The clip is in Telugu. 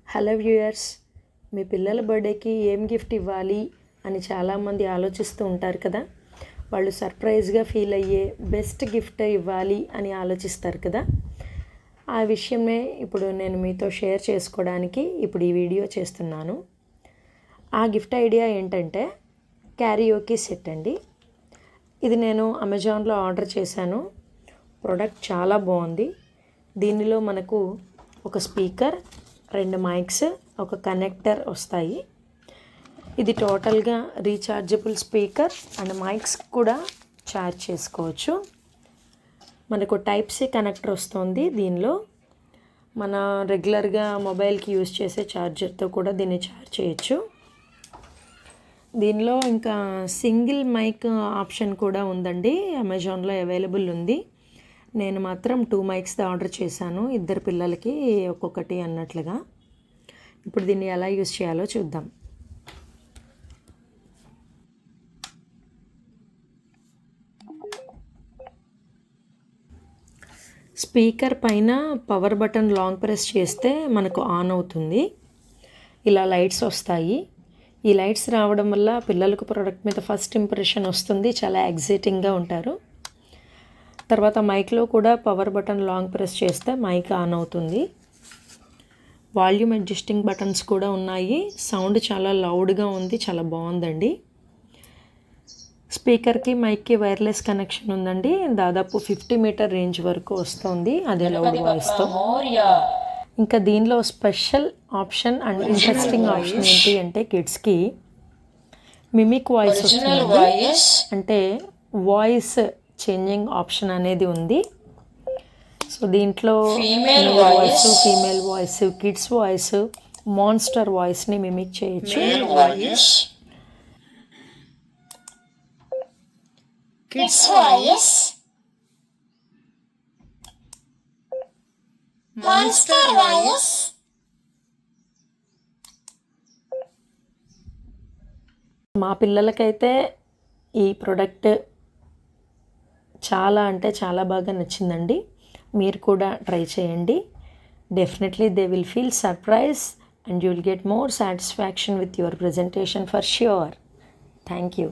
హలో వ్యూయర్స్, మీ పిల్లల బర్త్డేకి ఏం గిఫ్ట్ ఇవ్వాలి అని చాలామంది ఆలోచిస్తూ ఉంటారు కదా. వాళ్ళు సర్ప్రైజ్గా ఫీల్ అయ్యే బెస్ట్ గిఫ్ట్ ఇవ్వాలి అని ఆలోచిస్తారు కదా. ఆ విషయమే ఇప్పుడు నేను మీతో షేర్ చేసుకోవడానికి ఇప్పుడు ఈ వీడియో చేస్తున్నాను. ఆ గిఫ్ట్ ఐడియా ఏంటంటే క్యారియోకే సెట్ అండి. ఇది నేను అమెజాన్లో ఆర్డర్ చేశాను. ప్రోడక్ట్ చాలా బాగుంది. దీనిలో మనకు ఒక స్పీకర్, 2 మైక్స్, ఒక కనెక్టర్ వస్తాయి. ఇది టోటల్గా రీఛార్జబుల్ స్పీకర్ అండ్ మైక్స్ కూడా ఛార్జ్ చేసుకోవచ్చు. మనకు టైప్ సి కనెక్టర్ వస్తుంది. దీనిలో మన రెగ్యులర్గా మొబైల్కి యూజ్ చేసే ఛార్జర్తో కూడా దీన్ని ఛార్జ్ చేయొచ్చు. దీనిలో ఇంకా సింగిల్ మైక్ ఆప్షన్ కూడా ఉందండి. అమెజాన్లో అవైలబుల్ ఉంది. నేను మాత్రం 2 మైక్స్ ఆర్డర్ చేశాను, 2 పిల్లలకి ఒక్కొక్కటి అన్నట్లుగా. ఇప్పుడు దీన్ని ఎలా యూజ్ చేయాలో చూద్దాం. స్పీకర్ పైన పవర్ బటన్ లాంగ్ ప్రెస్ చేస్తే మనకు ఆన్ అవుతుంది. ఇలా లైట్స్ వస్తాయి. ఈ లైట్స్ రావడం వల్ల పిల్లలకు ప్రోడక్ట్ మీద ఫస్ట్ ఇంప్రెషన్ వస్తుంది. చాలా ఎగ్జైటింగ్గా ఉంటారు. తర్వాత మైక్లో కూడా పవర్ బటన్ లాంగ్ ప్రెస్ చేస్తే మైక్ ఆన్ అవుతుంది. వాల్యూమ్ అడ్జస్టింగ్ బటన్స్ కూడా ఉన్నాయి. సౌండ్ చాలా లౌడ్గా ఉంది, చాలా బాగుందండి. స్పీకర్కి మైక్కి వైర్లెస్ కనెక్షన్ ఉందండి. దాదాపు 50 మీటర్ రేంజ్ వరకు వస్తుంది అదే లౌడ్ వాయిస్తో. ఇంకా దీనిలో special option and interesting option ఏంటి అంటే కిడ్స్కి మిమిక్ వాయిస్ వస్తుంది. అంటే వాయిస్ చేంజింగ్ ఆప్షన్ అనేది ఉంది. సో దీంట్లో male voice, female voice, kids voice, monster వాయిస్ని మిమిక్ చేయొచ్చు. Kids voice, monster voice, మా పిల్లలకైతే ఈ ప్రోడక్ట్ చాలా అంటే చాలా బాగా నచ్చిందండి. మీరు కూడా ట్రై చేయండి. Definitely they will feel surprise and you will get more satisfaction with your presentation for sure. Thank you.